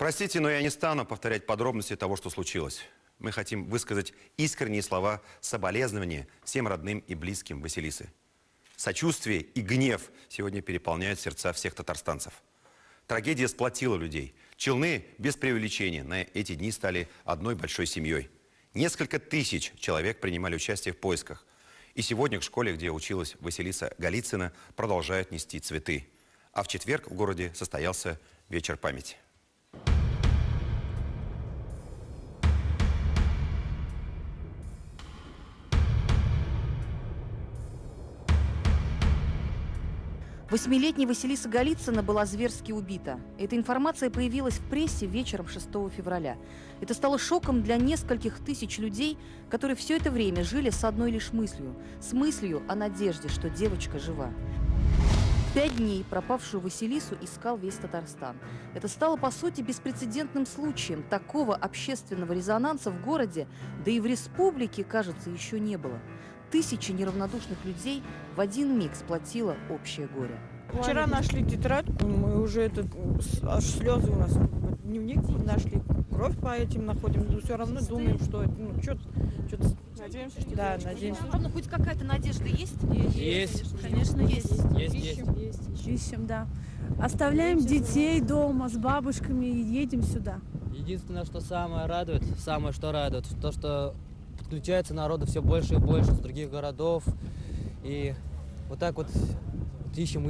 Простите, но я не стану повторять подробности того, что случилось. Мы хотим высказать искренние слова соболезнования всем родным и близким Василисы. Сочувствие и гнев сегодня переполняют сердца всех татарстанцев. Трагедия сплотила людей. Челны, без преувеличения, на эти дни стали одной большой семьей. Несколько тысяч человек принимали участие в поисках. И сегодня в школе, где училась Василиса Голицына, продолжают нести цветы. А в четверг в городе состоялся вечер памяти. Восьмилетняя Василиса Голицына была зверски убита. Эта информация появилась в прессе вечером 6 февраля. Это стало шоком для нескольких тысяч людей, которые все это время жили с одной лишь мыслью. С мыслью о надежде, что девочка жива. 5 дней пропавшую Василису искал весь Татарстан. Это стало, по сути, беспрецедентным случаем. Такого общественного резонанса в городе, да и в республике, кажется, еще не было. Тысячи неравнодушных людей в один миг сплотило общее горе. Вчера нашли тетрадь, мы уже аж слезы у нас. Дневник нашли, кровь по этим находим, но все равно думаем, что это, что-то. Надеемся, что да, надеемся. Ну, хоть какая-то надежда есть? Есть. Конечно, есть. Ищем, да. Оставляем детей дома с бабушками и едем сюда. Единственное, что самое радует, то, что подключается народу все больше и больше с других городов. И вот так вот ищем.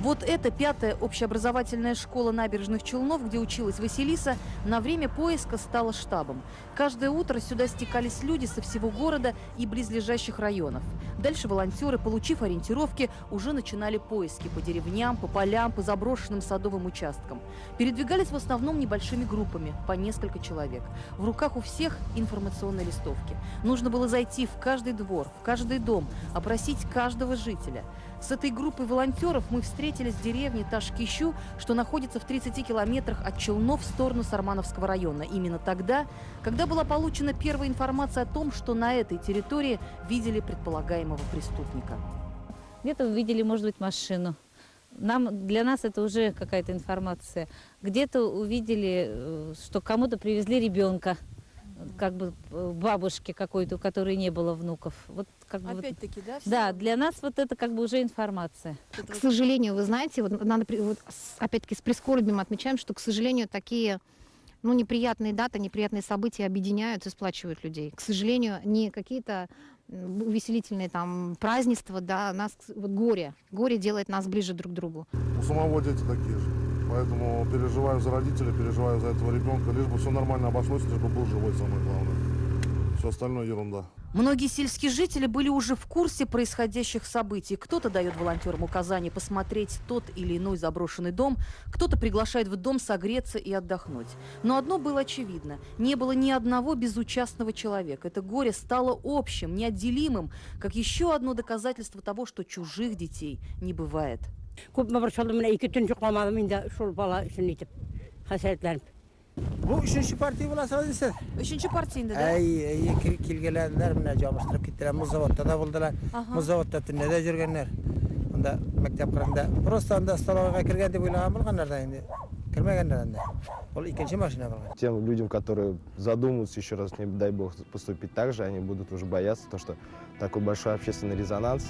Вот эта 5-я общеобразовательная школа набережных Челнов, где училась Василиса, на время поиска стала штабом. Каждое утро сюда стекались люди со всего города и близлежащих районов. Дальше волонтеры, получив ориентировки, уже начинали поиски по деревням, по полям, по заброшенным садовым участкам. Передвигались в основном небольшими группами, по несколько человек. В руках у всех информационные листовки. Нужно было зайти в каждый двор, в каждый дом, опросить каждого жителя. С этой группой волонтеров мы встретились в деревне Ташкищу, что находится в 30 километрах от Челнов в сторону Сармановского района. Именно тогда, когда была получена первая информация о том, что на этой территории видели предполагаемого преступника. Где-то увидели, может быть, машину. Для нас это уже какая-то информация. Где-то увидели, что кому-то привезли ребенка, как бы бабушке какой-то, у которой не было внуков. Вот как бы Опять-таки, вот, да? да, для нас вот это как бы уже информация. К сожалению, вы знаете, вот надо опять-таки с прискорбием отмечаем, что, к сожалению, такие неприятные даты, неприятные события объединяют и сплачивают людей. К сожалению, не какие-то увеселительные там празднества, да, нас вот горе делает нас ближе друг к другу. У самого дети такие же. Поэтому переживаю за родителей, переживаю за этого ребенка. Лишь бы все нормально обошлось, лишь бы был живой, самое главное. Все остальное ерунда. Многие сельские жители были уже в курсе происходящих событий. Кто-то дает волонтерам указания посмотреть тот или иной заброшенный дом, кто-то приглашает в дом согреться и отдохнуть. Но одно было очевидно. Не было ни одного безучастного человека. Это горе стало общим, неотделимым, как еще одно доказательство того, что чужих детей не бывает. Bu üçüncü partiyi bulasınız ise. Üçüncü partiyinde de. Kilgelenler mine çalıştırıp gittiler. Muzavatta da buldular. Muzavatta tünnede jürgenler. Onda mektep kırında. Prosta stolova kirgende buylagan bulganlar indi. Kirmegenler indi. Ол ikinci машина bulgan. Тем людям, которые задумаются еще раз, не дай бог, поступить так же, они будут уже бояться, то, что такой большой общественный резонанс.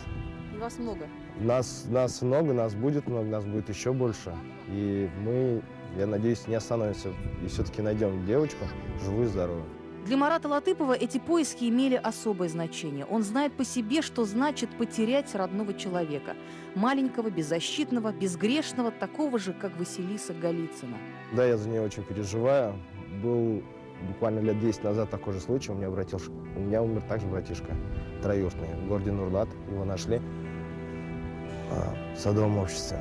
И вас много. Нас много, нас будет еще больше. И мы, я надеюсь, не остановимся и все-таки найдем девочку живую и здоровую. Для Марата Латыпова эти поиски имели особое значение. Он знает по себе, что значит потерять родного человека. Маленького, беззащитного, безгрешного, такого же, как Василиса Голицына. Да, я за нее очень переживаю. Был буквально лет 10 назад такой же случай. У меня умер также братишка троюродный в городе Нурлат. Его нашли в садовом обществе.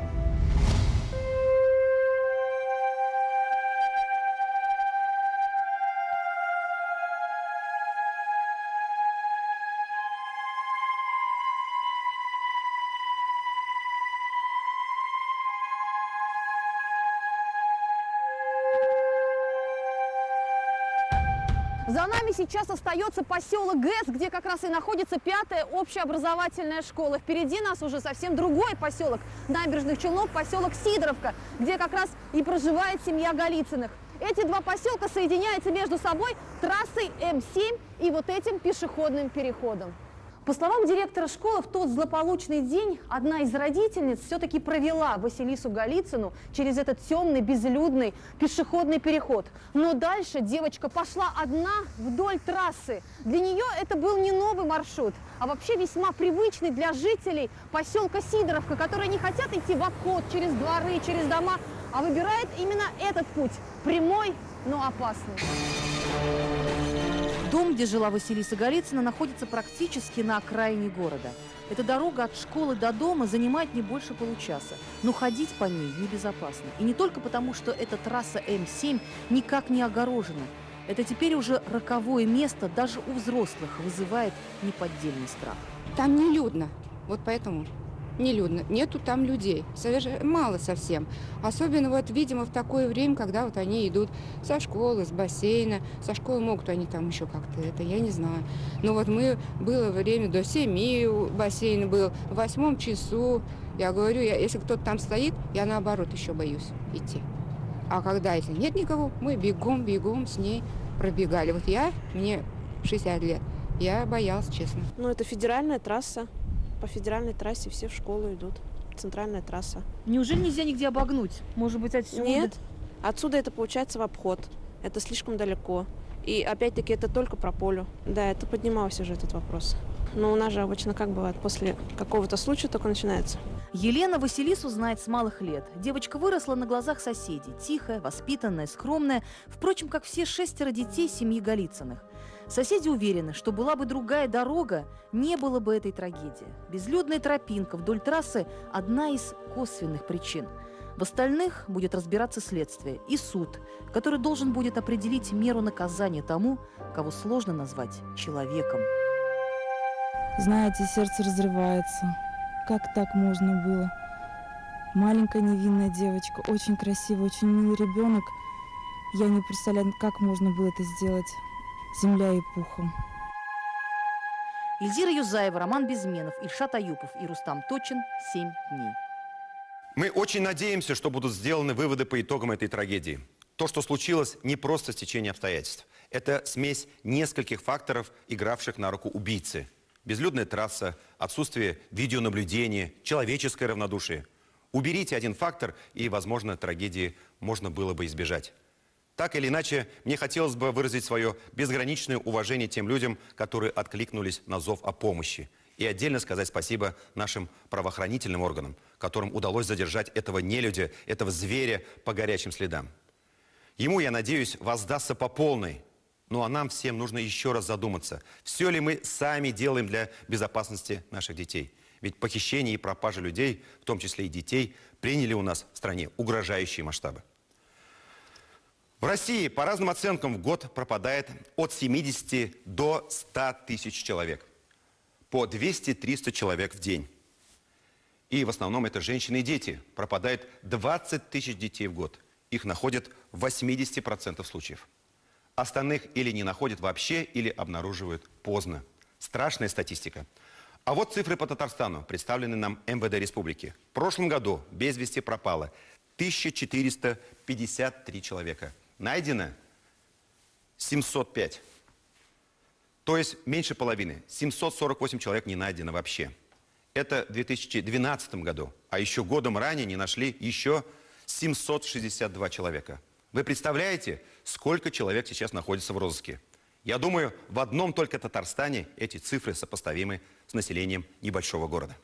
За нами сейчас остается поселок ГЭС, где как раз и находится 5-я общеобразовательная школа. Впереди нас уже совсем другой поселок Набережных Челнов, поселок Сидоровка, где как раз и проживает семья Голицыных. Эти два поселка соединяются между собой трассой М7 и вот этим пешеходным переходом. По словам директора школы, в тот злополучный день одна из родительниц все-таки провела Василису Голицыну через этот темный, безлюдный пешеходный переход. Но дальше девочка пошла одна вдоль трассы. Для нее это был не новый маршрут, а вообще весьма привычный для жителей поселка Сидоровка, которые не хотят идти в обход через дворы, через дома, а выбирает именно этот путь. Прямой, но опасный. Дом, где жила Василиса Голицына, находится практически на окраине города. Эта дорога от школы до дома занимает не больше получаса. Но ходить по ней небезопасно. И не только потому, что эта трасса М7 никак не огорожена. Это теперь уже роковое место даже у взрослых вызывает неподдельный страх. Там не людно, вот поэтому не людно. Нету там людей, совершенно мало совсем. Особенно вот, видимо, в такое время, когда вот они идут со школы, с бассейна. Со школы могут они там еще как-то, это я не знаю. Но вот было время до 7 бассейн был, в 8 часу. Я говорю, если кто-то там стоит, я наоборот еще боюсь идти. А когда, если нет никого, мы бегом с ней пробегали. Вот мне 60 лет, я боялась, честно. Ну, это федеральная трасса. По федеральной трассе все в школу идут. Центральная трасса. Неужели нельзя нигде обогнуть? Может быть, отсюда? Нет. Отсюда это получается в обход. Это слишком далеко. И опять-таки это только про полю. Да, это поднимался уже этот вопрос. Но у нас же обычно как бывает, после какого-то случая только начинается. Елена Василису знает с малых лет. Девочка выросла на глазах соседей. Тихая, воспитанная, скромная. Впрочем, как все 6 детей семьи Голицыных. Соседи уверены, что была бы другая дорога, не было бы этой трагедии. Безлюдная тропинка вдоль трассы – одна из косвенных причин. В остальных будет разбираться следствие и суд, который должен будет определить меру наказания тому, кого сложно назвать человеком. Знаете, сердце разрывается. Как так можно было? Маленькая невинная девочка, очень красивый, очень милый ребенок. Я не представляю, как можно было это сделать. Земля и пухом. Эльзира Юзаева, Роман Безменов, Ильшат Аюпов и Рустам Точин. 7 дней. Мы очень надеемся, что будут сделаны выводы по итогам этой трагедии. То, что случилось, не просто стечение обстоятельств. Это смесь нескольких факторов, игравших на руку убийцы. Безлюдная трасса, отсутствие видеонаблюдения, человеческое равнодушие. Уберите один фактор, и, возможно, трагедии можно было бы избежать. Так или иначе, мне хотелось бы выразить свое безграничное уважение тем людям, которые откликнулись на зов о помощи. И отдельно сказать спасибо нашим правоохранительным органам, которым удалось задержать этого нелюдя, этого зверя по горячим следам. Ему, я надеюсь, воздастся по полной. Ну а нам всем нужно еще раз задуматься, все ли мы сами делаем для безопасности наших детей. Ведь похищение и пропажа людей, в том числе и детей, приняли у нас в стране угрожающие масштабы. В России, по разным оценкам, в год пропадает от 70 до 100 тысяч человек. По 200-300 человек в день. И в основном это женщины и дети. Пропадает 20 тысяч детей в год. Их находят в 80% случаев. Остальных или не находят вообще, или обнаруживают поздно. Страшная статистика. А вот цифры по Татарстану, представленные нам МВД Республики. В прошлом году без вести пропало 1453 человека. Найдено 705. То есть меньше половины. 748 человек не найдено вообще. Это в 2012 году. А еще годом ранее не нашли еще 762 человека. Вы представляете, сколько человек сейчас находится в розыске? Я думаю, в одном только Татарстане эти цифры сопоставимы с населением небольшого города.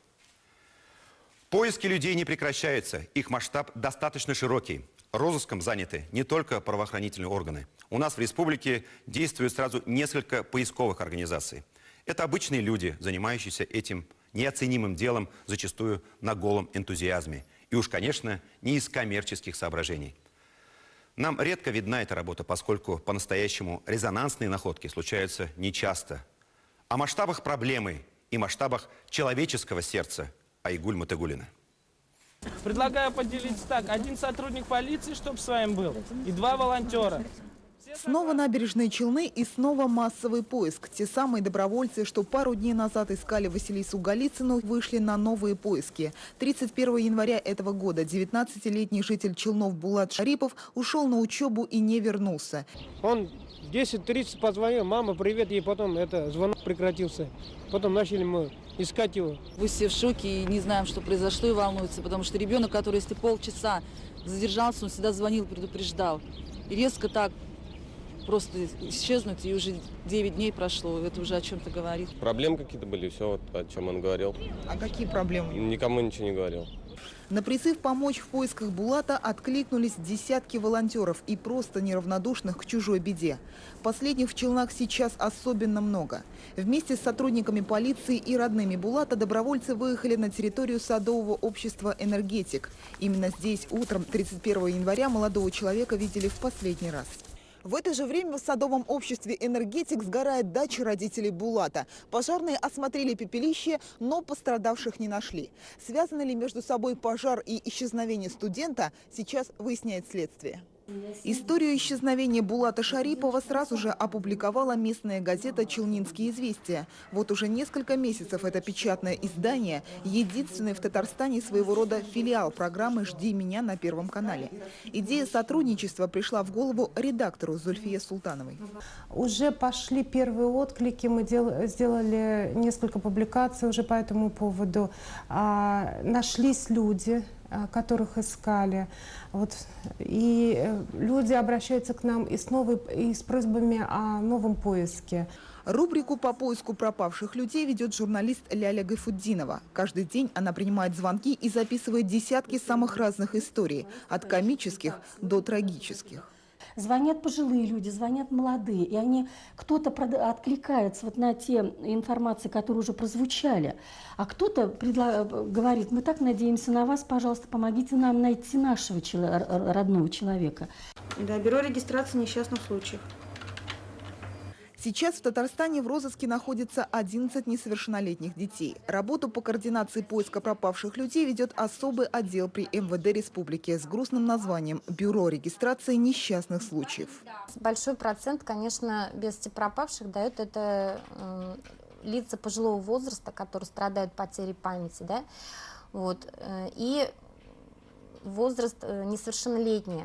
Поиски людей не прекращаются. Их масштаб достаточно широкий. Розыском заняты не только правоохранительные органы. У нас в республике действует сразу несколько поисковых организаций. Это обычные люди, занимающиеся этим неоценимым делом, зачастую на голом энтузиазме. И уж, конечно, не из коммерческих соображений. Нам редко видна эта работа, поскольку по-настоящему резонансные находки случаются нечасто. О масштабах проблемы и масштабах человеческого сердца Айгуль Матыгуллина. Предлагаю поделиться так. 1 сотрудник полиции, чтобы с вами был, и 2 волонтера. Снова набережные Челны и снова массовый поиск. Те самые добровольцы, что пару дней назад искали Василису Голицыну, вышли на новые поиски. 31 января этого года 19-летний житель Челнов Булат Шарипов ушел на учебу и не вернулся. Он в 10:30 позвонил: мама, привет, и потом звонок прекратился. Потом начали мы искать его. Мы все в шоке и не знаем, что произошло, и волнуется, потому что ребенок, который, если полчаса задержался, он всегда звонил, предупреждал. И резко так просто исчезнуть, и уже 9 дней прошло, это уже о чем-то говорит. Проблемы какие-то были, все, о чем он говорил. А какие проблемы? Никому ничего не говорил. На призыв помочь в поисках Булата откликнулись десятки волонтеров и просто неравнодушных к чужой беде. Последних в Челнах сейчас особенно много. Вместе с сотрудниками полиции и родными Булата добровольцы выехали на территорию садового общества «Энергетик». Именно здесь утром 31 января молодого человека видели в последний раз. В это же время в садовом обществе «Энергетик» сгорает дача родителей Булата. Пожарные осмотрели пепелище, но пострадавших не нашли. Связаны ли между собой пожар и исчезновение студента, сейчас выясняет следствие. Историю исчезновения Булата Шарипова сразу же опубликовала местная газета «Челнинские известия». Вот уже несколько месяцев это печатное издание – единственный в Татарстане своего рода филиал программы «Жди меня» на Первом канале. Идея сотрудничества пришла в голову редактору Зульфие Султановой. Уже пошли первые отклики, мы сделали несколько публикаций уже по этому поводу. Нашлись люди, которых искали. И люди обращаются к нам и с просьбами о новом поиске. Рубрику по поиску пропавших людей ведет журналист Ляля Гайфуддинова. Каждый день она принимает звонки и записывает десятки самых разных историй, от комических до трагических. Звонят пожилые люди, звонят молодые, и они, кто-то откликается на те информации, которые уже прозвучали, а кто-то говорит: мы так надеемся на вас, пожалуйста, помогите нам найти нашего родного человека. Да, бюро регистрации несчастных случаев. Сейчас в Татарстане в розыске находится 11 несовершеннолетних детей. Работу по координации поиска пропавших людей ведет особый отдел при МВД республики с грустным названием «Бюро регистрации несчастных случаев». Большой процент, конечно, без пропавших дает это лица пожилого возраста, которые страдают потерей памяти, да? И возраст несовершеннолетний.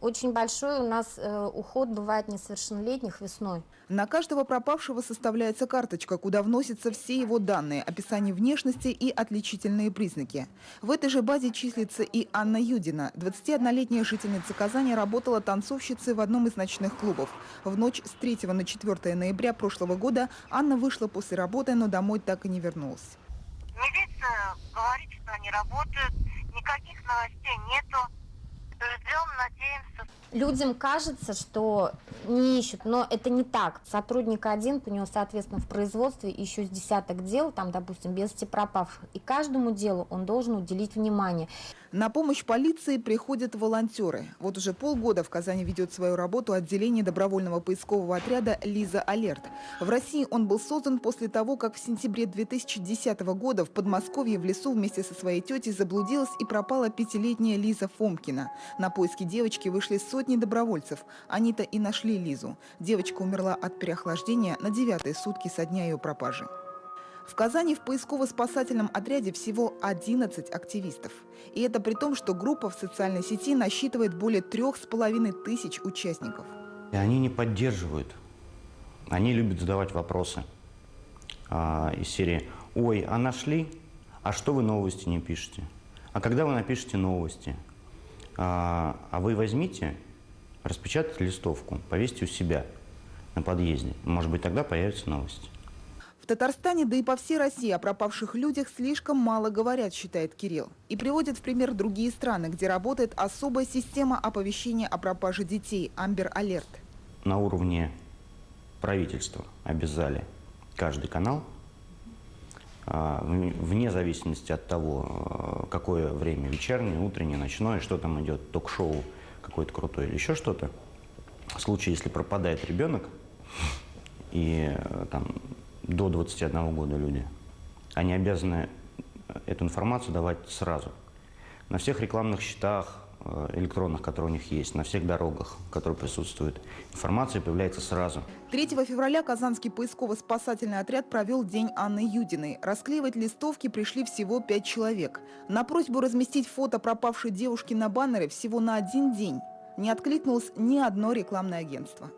Очень большой у нас уход бывает несовершеннолетних весной. На каждого пропавшего составляется карточка, куда вносятся все его данные, описание внешности и отличительные признаки. В этой же базе числится и Анна Юдина. 21-летняя жительница Казани работала танцовщицей в одном из ночных клубов. В ночь с 3 на 4 ноября прошлого года Анна вышла после работы, но домой так и не вернулась. Милиция говорит, что они работают, никаких новостей нету. Ждем, надеемся. Людям кажется, что не ищут, но это не так. Сотрудник один, у него, соответственно, в производстве еще с десяток дел, там, допустим, без пропавших. И каждому делу он должен уделить внимание. На помощь полиции приходят волонтеры. Вот уже полгода в Казани ведет свою работу отделение добровольного поискового отряда «Лиза Алерт». В России он был создан после того, как в сентябре 2010 года в Подмосковье в лесу вместе со своей тетей заблудилась и пропала 5-летняя Лиза Фомкина. На поиски девочки вышли сотни добровольцев. Они-то и нашли Лизу. Девочка умерла от переохлаждения на 9-е сутки со дня ее пропажи. В Казани в поисково-спасательном отряде всего 11 активистов. И это при том, что группа в социальной сети насчитывает более 3500 участников. И они не поддерживают. Они любят задавать вопросы из серии: «Ой, а нашли? А что вы новости не пишете? А когда вы напишете новости? А вы возьмите, распечатайте листовку, повесьте у себя на подъезде. Может быть, тогда появятся новости». В Татарстане, да и по всей России о пропавших людях слишком мало говорят, считает Кирилл. И приводит в пример другие страны, где работает особая система оповещения о пропаже детей – Амбер Алерт. На уровне правительства обязали каждый канал, вне зависимости от того, какое время – вечернее, утреннее, ночное, что там идет, ток-шоу какое-то крутое или еще что-то. В случае, если пропадает ребенок и там до 21 года люди, они обязаны эту информацию давать сразу. На всех рекламных щитах, электронных, которые у них есть, на всех дорогах, которые присутствуют. Информация появляется сразу. 3 февраля Казанский поисково-спасательный отряд провел День Анны Юдиной. Расклеивать листовки пришли всего 5 человек. На просьбу разместить фото пропавшей девушки на баннере всего на 1 день не откликнулось ни одно рекламное агентство.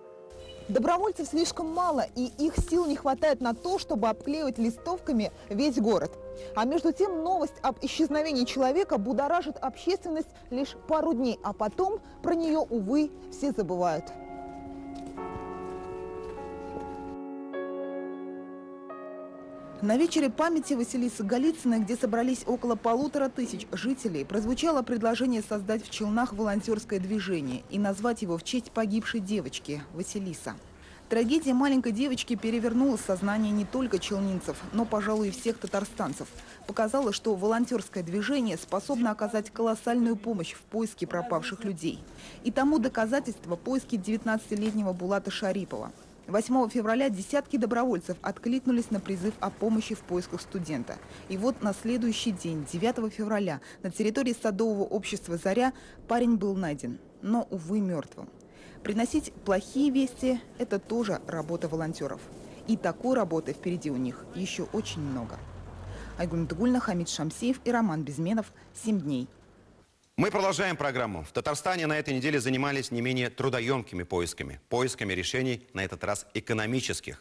Добровольцев слишком мало, и их сил не хватает на то, чтобы обклеивать листовками весь город. А между тем новость об исчезновении человека будоражит общественность лишь пару дней, а потом про нее, увы, все забывают. На вечере памяти Василисы Голицыной, где собрались около 1500 жителей, прозвучало предложение создать в Челнах волонтерское движение и назвать его в честь погибшей девочки – Василиса. Трагедия маленькой девочки перевернула сознание не только челнинцев, но, пожалуй, и всех татарстанцев. Показало, что волонтерское движение способно оказать колоссальную помощь в поиске пропавших людей. И тому доказательство – поиски 19-летнего Булата Шарипова. 8 февраля десятки добровольцев откликнулись на призыв о помощи в поисках студента. И вот на следующий день, 9 февраля, на территории садового общества «Заря» парень был найден, но, увы, мертвым. Приносить плохие вести – это тоже работа волонтеров. И такой работы впереди у них еще очень много. Айгуль Нутугульна, Хамид Шамсеев и Роман Безменов. 7 дней. Мы продолжаем программу. В Татарстане на этой неделе занимались не менее трудоемкими поисками. Поисками решений, на этот раз экономических.